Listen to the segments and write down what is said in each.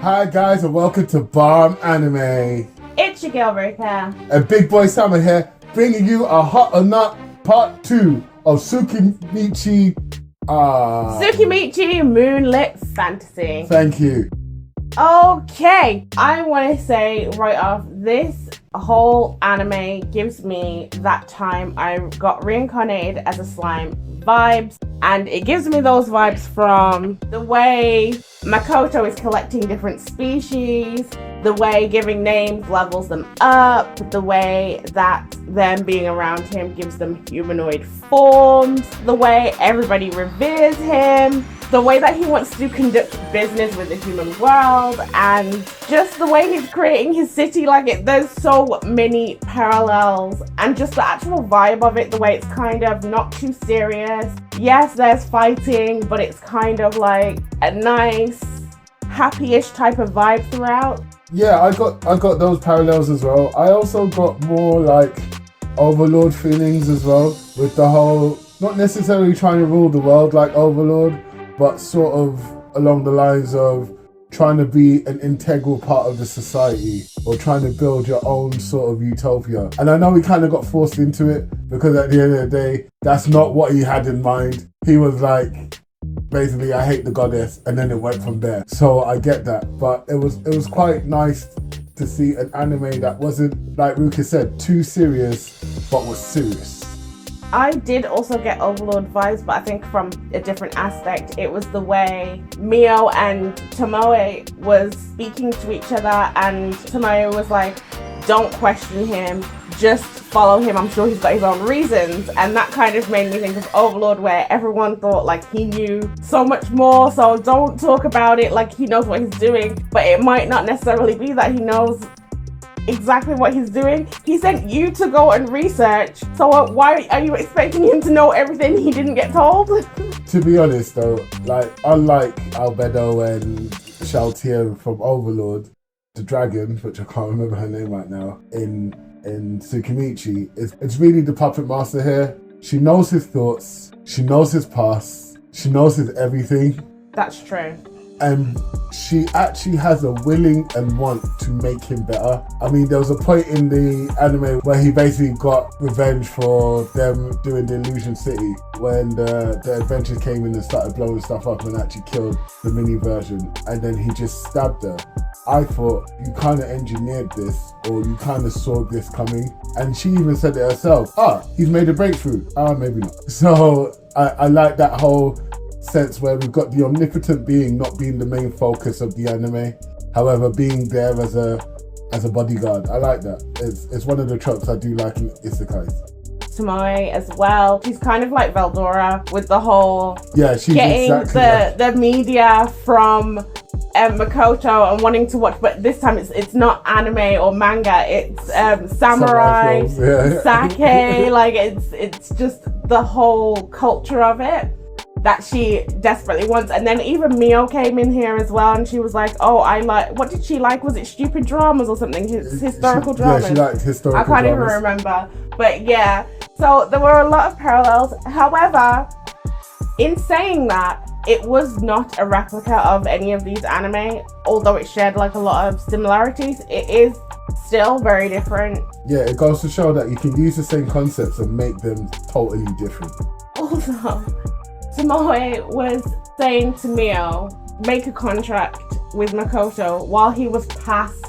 Hi guys and welcome to Bomb Anime. It's your girl Ruka. And Big Boi Sama here, bringing you a Hot or Not Part 2 of TSUKIMICHI TSUKIMICHI Moonlit Fantasy. Thank you. Okay, I want to say right off, this whole anime gives me that time I got reincarnated as a slime vibes, and it gives me those vibes from the way Makoto is collecting different species, the way giving names levels them up, the way that them being around him gives them humanoid forms, the way everybody reveres him, the way that he wants to conduct business with the human world, and just the way he's creating his city. There's so many parallels, and just the actual vibe of it, the way it's kind of not too serious. Yes, there's fighting, but it's kind of like a nice, happy-ish type of vibe throughout. Yeah, I got those parallels as well. I also got more like Overlord feelings as well, with the whole, not necessarily trying to rule the world like Overlord, but sort of along the lines of trying to be an integral part of the society, or trying to build your own sort of utopia. And I know he kind of got forced into it, because at the end of the day, that's not what he had in mind. He was like, basically, I hate the goddess, and then it went from there. So I get that, but it was quite nice to see an anime that wasn't, like Ruka said, too serious, but was serious. I did also get Overlord vibes, but I think from a different aspect. It was the way Mio and Tomoe was speaking to each other, and Tomoe was like, don't question him, just follow him, I'm sure he's got his own reasons. And that kind of made me think of Overlord, where everyone thought like he knew so much more, so don't talk about it like he knows what he's doing. But it might not necessarily be that he knows exactly what he's doing. He sent you to go and research, so why are you expecting him to know everything he didn't get told? To be honest though, like unlike Albedo and Shaltier from Overlord, the dragon, which I can't remember her name right now, in TSUKIMICHI, it's really the puppet master here. She knows his thoughts, she knows his past, she knows his everything. That's true. And she actually has a willing and want to make him better. I mean, there was a point in the anime where he basically got revenge for them doing the Illusion City, when the adventures came in and started blowing stuff up and actually killed the mini version, and then he just stabbed her. I thought, you kind of engineered this, or you kind of saw this coming. And she even said it herself, he's made a breakthrough. Maybe not. So I like that whole sense where we've got the omnipotent being not being the main focus of the anime, however being there as a bodyguard. I like that. It's one of the tropes I do like in isekais. Tomoe as well, she's kind of like Veldora with the whole she's getting exactly the media from Makoto and wanting to watch, but this time it's not anime or manga, it's samurai sake. Like it's just the whole culture of it that she desperately wants. And then even Mio came in here as well, and she was like, what did she like? Was it stupid dramas or something? Historical dramas? Yeah, she liked historical dramas. I can't even remember. But yeah, so there were a lot of parallels. However, in saying that, it was not a replica of any of these anime, although it shared like a lot of similarities. It is still very different. Yeah, it goes to show that you can use the same concepts and make them totally different. Also, Tomoe was saying to Mio, make a contract with Makoto while he was past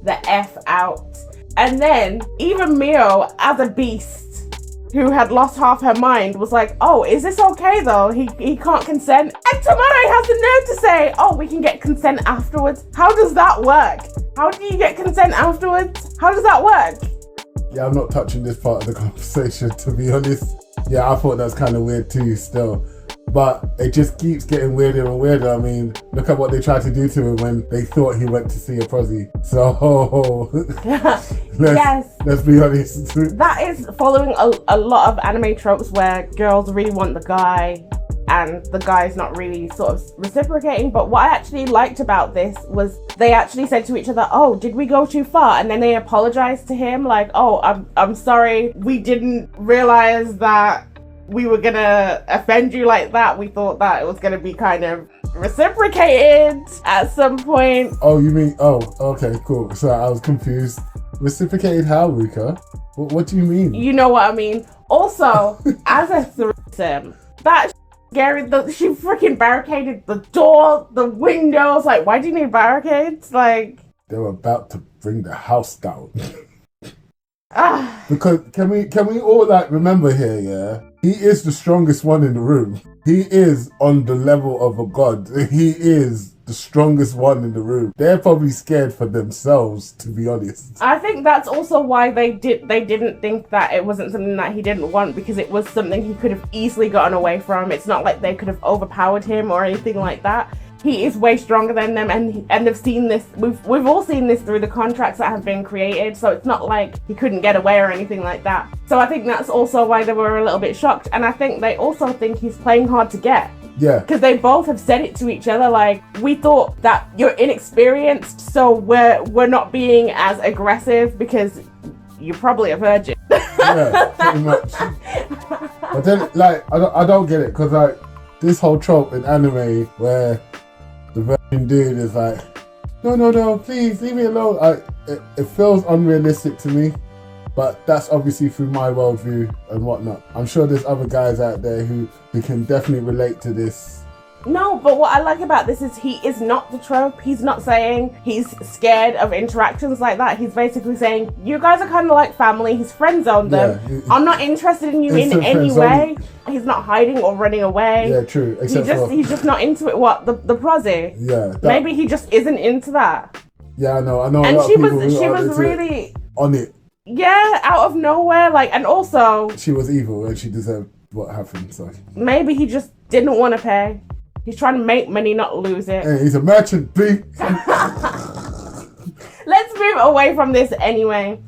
the F out. And then even Mio, as a beast who had lost half her mind, was like, is this okay though? He can't consent. And Tomoe has the nerve to say, we can get consent afterwards. How does that work? How do you get consent afterwards? How does that work? Yeah, I'm not touching this part of the conversation, to be honest. Yeah, I thought that was kind of weird too still. But it just keeps getting weirder and weirder. I mean, look at what they tried to do to him when they thought he went to see a prosy. So let's be honest. That is following a lot of anime tropes where girls really want the guy and the guy's not really sort of reciprocating. But what I actually liked about this was they actually said to each other, oh, did we go too far? And then they apologized to him like, oh, I'm sorry, we didn't realize that we were gonna offend you like that. We thought that it was gonna be kind of reciprocated at some point. Oh, you mean, oh, okay, cool. So I was confused. Reciprocated how, Ruka? What do you mean? You know what I mean. Also, as a threesome, that scary, she freaking barricaded the door, the windows. Like, why do you need barricades? Like, they were about to bring the house down. Because can we all like remember here, yeah? He is the strongest one in the room. He is on the level of a god. He is the strongest one in the room. They're probably scared for themselves, to be honest. I think that's also why they didn't think that it wasn't something that he didn't want, because it was something he could have easily gotten away from. It's not like they could have overpowered him or anything like that. He is way stronger than them, and they've seen this. We've all seen this through the contracts that have been created. So it's not like he couldn't get away or anything like that. So I think that's also why they were a little bit shocked. And I think they also think he's playing hard to get. Yeah. Because they both have said it to each other. Like, we thought that you're inexperienced, so we're not being as aggressive because you're probably a virgin. Yeah, pretty much. But then, like, I don't get it, because like this whole trope in anime where the virgin dude is like, no, please leave me alone. It feels unrealistic to me, but that's obviously through my worldview and whatnot. I'm sure there's other guys out there who can definitely relate to this. No, but what I like about this is he is not the trope. He's not saying he's scared of interactions like that. He's basically saying, you guys are kind of like family. He's friend zoned them. Yeah, I'm not interested in you in any way. He's not hiding or running away. Yeah, true. He's just not into it. What, the prosy? Yeah. Maybe he just isn't into that. Yeah, I know. And she was really on it. Yeah, out of nowhere. Like, and also she was evil and she deserved what happened. So maybe he just didn't want to pay. He's trying to make money, not lose it. Hey, he's a merchant, B. Let's move away from this anyway.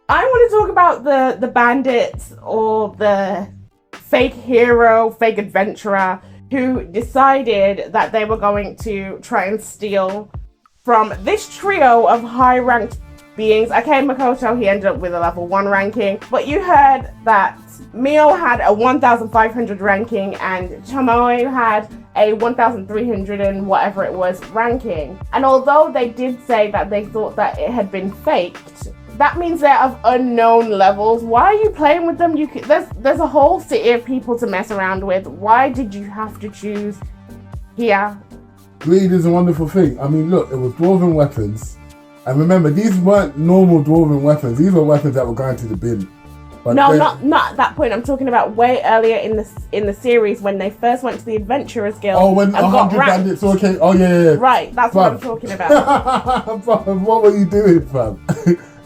I want to talk about the bandits, or the fake hero, fake adventurer, who decided that they were going to try and steal from this trio of high-ranked beings. Akei Makoto, he ended up with a level 1 ranking, but you heard that Mio had a 1,500 ranking and Chamoy had a 1,300 and whatever it was ranking. And although they did say that they thought that it had been faked, that means they're of unknown levels. Why are you playing with them? There's a whole city of people to mess around with. Why did you have to choose here? Greed is a wonderful thing. I mean, look, it was dwarven weapons. And remember, these weren't normal dwarven weapons. These were weapons that were going to the bin. But no, not at that point. I'm talking about way earlier in the series when they first went to the Adventurers Guild. Oh, when 100 bandits. Okay. Oh yeah. Right, that's what I'm talking about. Fam, what were you doing, fam?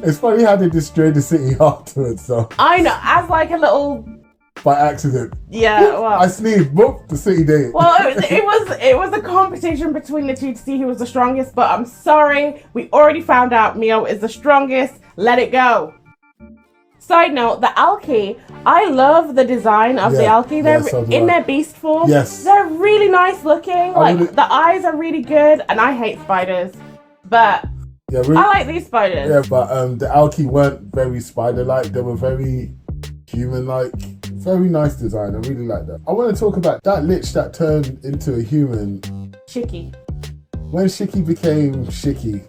It's funny how they destroyed the city afterwards. So I know, as like a little. By accident. Yeah. Well, I sneezed. Boop, the city did. Well, it was a competition between the two to see who was the strongest. But I'm sorry, we already found out Mio is the strongest. Let it go. Side note, the Alki, I love the design of the Alki. They're in their beast form. Yes. They're really nice looking. Like, the eyes are really good, and I hate spiders. But I like these spiders. Yeah, but the Alki weren't very spider-like. They were very human-like. Very nice design. I really like that. I want to talk about that lich that turned into a human. Shiki. When Shiki became Shiki,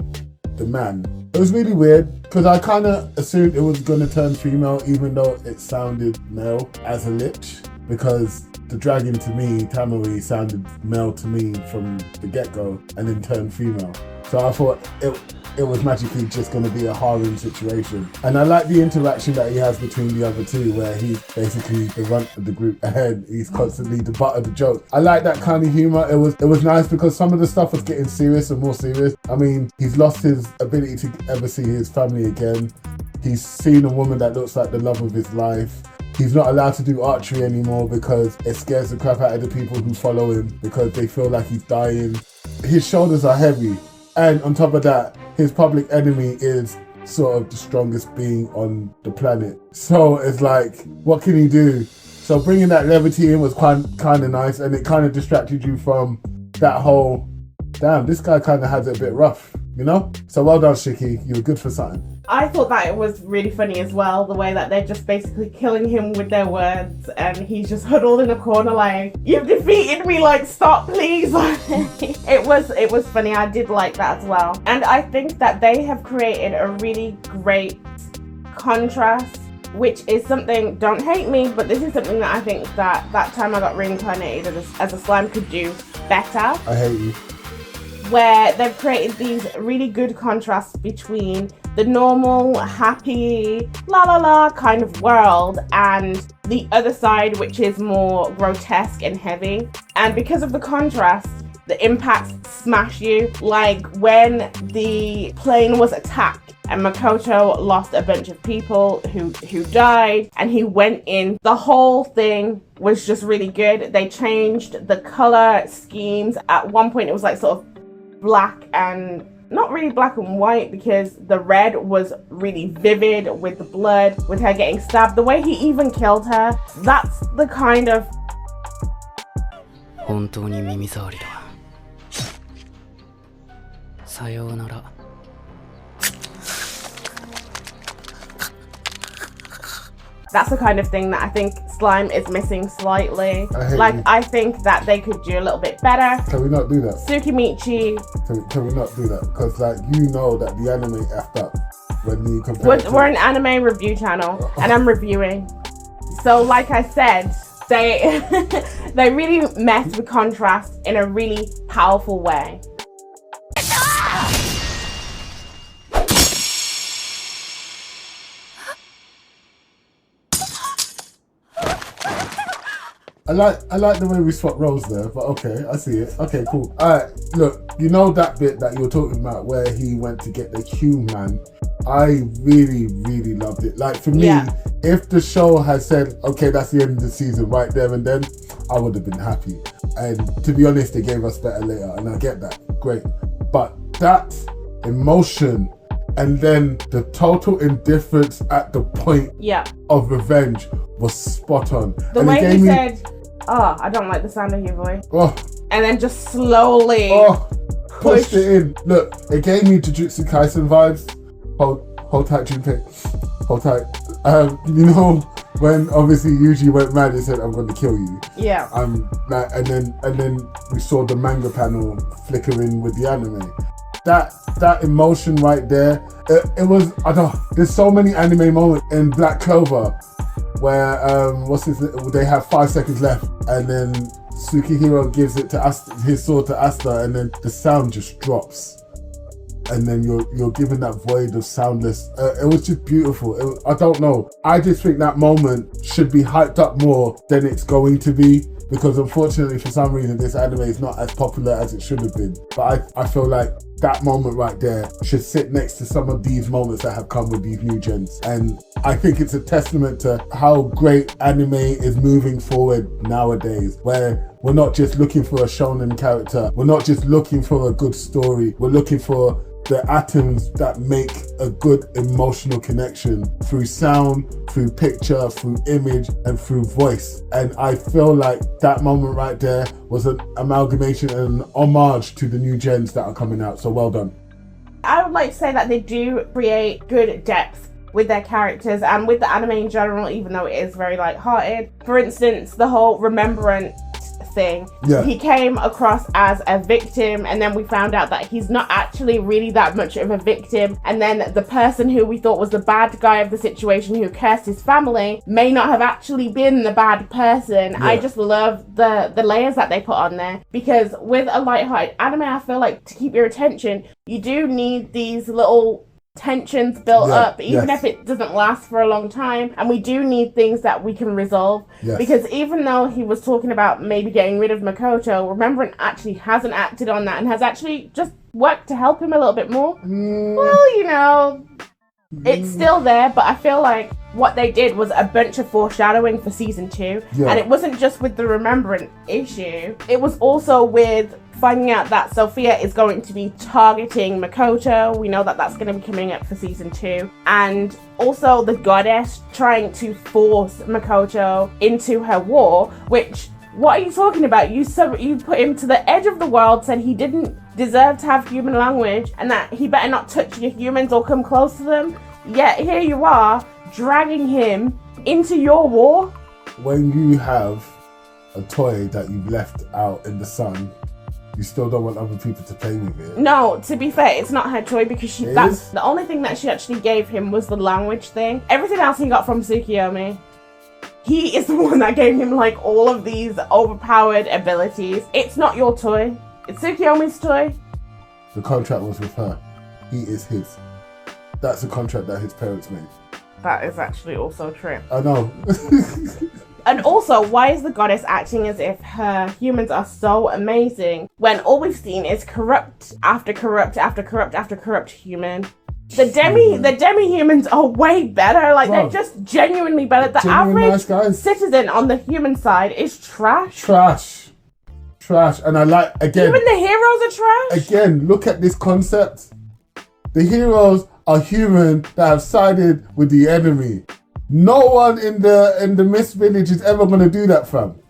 the man, it was really weird because I kind of assumed it was going to turn female, even though it sounded male as a lich, because the dragon to me, Tamari, sounded male to me from the get-go and then turned female. So I thought it was magically just going to be a harem situation. And I like the interaction that he has between the other two, where he's basically the runt of the group and he's constantly the butt of the joke. I like that kind of humor. It was nice because some of the stuff was getting serious and more serious. I mean, he's lost his ability to ever see his family again. He's seen a woman that looks like the love of his life. He's not allowed to do archery anymore because it scares the crap out of the people who follow him because they feel like he's dying. His shoulders are heavy. And on top of that, his public enemy is sort of the strongest being on the planet. So it's like, what can he do? So bringing that levity in was kind of nice, and it kind of distracted you from that whole, damn, this guy kind of has it a bit rough, you know? So well done, Shiki. You were good for something. I thought that it was really funny as well, the way that they're just basically killing him with their words, and he's just huddled in a corner like, you've defeated me, like, stop please. It was funny. I did like that as well. And I think that they have created a really great contrast, which is something, don't hate me, but this is something that I think that time I got reincarnated as a slime could do better. I hate you. Where they've created these really good contrasts between the normal, happy, la la la kind of world and the other side, which is more grotesque and heavy. And because of the contrast, the impacts smash you. Like when the plane was attacked and Makoto lost a bunch of people who died, and he went in. The whole thing was just really good. They changed the color schemes. At one point it was like sort of black and not really black and white, because the red was really vivid with the blood, with her getting stabbed. The way he even killed her, that's the kind of... 本当に耳障りだ。さようなら。That's the kind of thing that I think Slime is missing slightly. I think that they could do a little bit better. Can we not do that? Tsukimichi. Can we not do that? Because like, you know that the anime effed up when you compare it to... We're an anime review channel and I'm reviewing. So like I said, they they really messed with contrast in a really powerful way. I like the way we swap roles there, but okay, I see it. Okay, cool. Alright, look, you know that bit that you were talking about where he went to get the Q man? I really, really loved it. Like for me, if the show had said, okay, that's the end of the season right there and then, I would have been happy. And to be honest, they gave us better later, and I get that. Great. But that emotion and then the total indifference at the point of revenge was spot on. The way he said, oh, I don't like the sound of your voice. Oh. And then just slowly pushed it in. Look, it gave me Jujutsu Kaisen vibes. Hold tight, Junpei. Hold tight. You know, when obviously Yuji went mad and said, I'm going to kill you. Yeah. And then we saw the manga panel flickering with the anime. That emotion right there, it was, I don't know, there's so many anime moments in Black Clover where they have 5 seconds left and then Tsukihiro gives it to his sword to Asta, and then the sound just drops and then you're given that void of soundless. It was just beautiful. I don't know, I just think that moment should be hyped up more than it's going to be, because unfortunately for some reason this anime is not as popular as it should have been. But I feel like that moment right there should sit next to some of these moments that have come with these new gens. And I think it's a testament to how great anime is moving forward nowadays, where we're not just looking for a shonen character, we're not just looking for a good story, we're looking for the atoms that make a good emotional connection through sound, through picture, through image, and through voice. And I feel like that moment right there was an amalgamation and an homage to the new gens that are coming out. So well done. I would like to say that they do create good depth with their characters and with the anime in general, even though it is very light-hearted. For instance, the whole remembrance thing. He came across as a victim, and then we found out that he's not actually really that much of a victim, and then the person who we thought was the bad guy of the situation, who cursed his family, may not have actually been the bad person. I just love the layers that they put on there, because with a light-hearted anime, I feel like to keep your attention, you do need these little tensions built up, even if it doesn't last for a long time, and we do need things that we can resolve, because even though he was talking about maybe getting rid of Makoto, Remembrance actually hasn't acted on that and has actually just worked to help him a little bit more. Well, you know, it's still there, but I feel like what they did was a bunch of foreshadowing for season 2. Yeah. And it wasn't just with the remembrance issue, it was also with finding out that Sophia is going to be targeting Makoto. We know that that's going to be coming up for season 2. And also the goddess trying to force Makoto into her war, which, what are you talking about? You put him to the edge of the world, said he didn't deserve to have human language and that he better not touch your humans or come close to them. Yet here you are, dragging him into your war. When you have a toy that you've left out in the sun, you still don't want other people to play with it. No, to be fair, it's not her toy because that's the only thing that she actually gave him was the language thing. Everything else he got from Tsukiyomi. He is the one that gave him like all of these overpowered abilities. It's not your toy. It's Tsukiyomi's toy. The contract was with her. He is his. That's a contract that his parents made. That is actually also true. I know. And also, why is the goddess acting as if her humans are so amazing when all we've seen is corrupt after corrupt after corrupt after corrupt human? The demi humans are way better. Like, they're just genuinely better. The average citizen on the human side is trash. Trash. And I like, again, even the heroes are trash. Again, look at this concept. The heroes are human that have sided with the enemy. No one in the Mist Village is ever gonna do that, fam.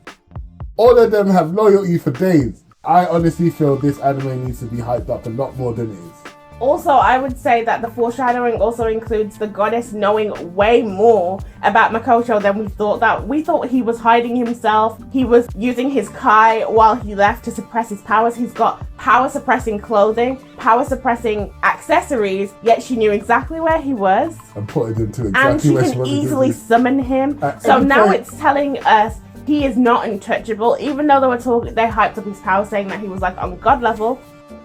All of them have loyalty for days. I honestly feel this anime needs to be hyped up a lot more than it is. Also, I would say that the foreshadowing also includes the goddess knowing way more about Makoto than we thought. We thought he was hiding himself. He was using his Kai while he left to suppress his powers. He's got power suppressing clothing, power suppressing accessories, yet she knew exactly where he was. And put it into exactly where she and she can easily summon him. So now it's telling us he is not untouchable, even though they hyped up his power saying that he was like on god level.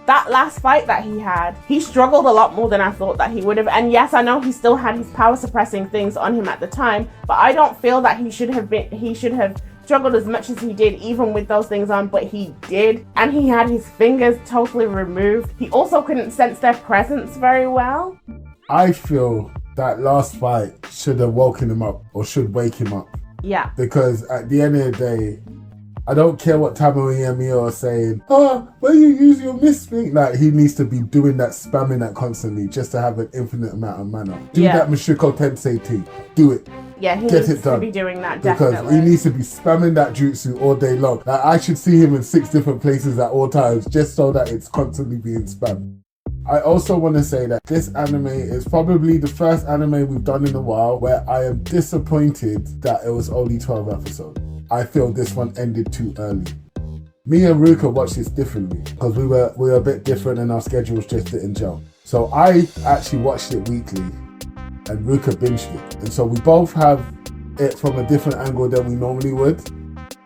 That last fight that he had, he struggled a lot more than I thought that he would have. And yes, I know he still had his power suppressing things on him at the time, but I don't feel that he should have struggled as much as he did, even with those things on, but he did. And he had his fingers totally removed. He also couldn't sense their presence very well. I feel that last fight should have woken him up, or should wake him up. Yeah. Because at the end of the day, I don't care what Tamori and Mio are saying. When you use your mist-thing, like, he needs to be doing that, spamming that constantly, just to have an infinite amount of mana. Do that Mashiko Tensei T. Do it. Yeah, he needs to be doing that, definitely. Because he needs to be spamming that jutsu all day long. Like, I should see him in 6 different places at all times, just so that it's constantly being spammed. I also want to say that this anime is probably the first anime we've done in a while where I am disappointed that it was only 12 episodes. I feel this one ended too early. Me and Ruka watched this differently because we were a bit different and our schedules just didn't gel. So I actually watched it weekly and Ruka binged it. And so we both have it from a different angle than we normally would.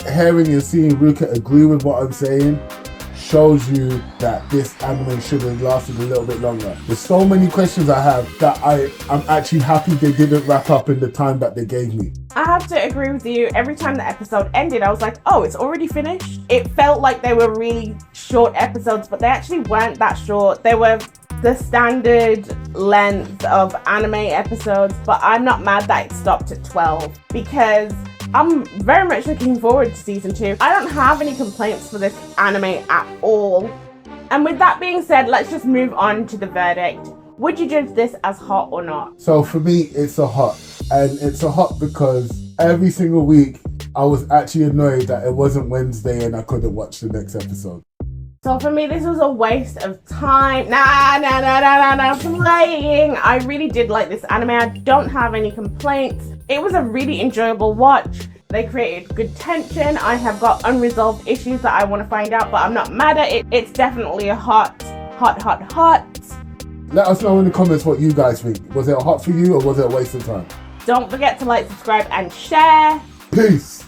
Hearing and seeing Ruka agree with what I'm saying shows you that this anime should have lasted a little bit longer. There's so many questions I have that I'm actually happy they didn't wrap up in the time that they gave me. I have to agree with you. Every time the episode ended, I was like, oh, it's already finished. It felt like they were really short episodes, but they actually weren't that short. They were the standard length of anime episodes, but I'm not mad that it stopped at 12 because I'm very much looking forward to season 2. I don't have any complaints for this anime at all. And with that being said, let's just move on to the verdict. Would you judge this as hot or not? So for me, it's a hot. And it's a hot because every single week I was actually annoyed that it wasn't Wednesday and I couldn't watch the next episode. So for me, this was a waste of time. Playing. I really did like this anime. I don't have any complaints. It was a really enjoyable watch. They created good tension. I have got unresolved issues that I want to find out, but I'm not mad at it. It's definitely a hot. Let us know in the comments what you guys think. Was it a hot for you or was it a waste of time? Don't forget to like, subscribe, and share. Peace.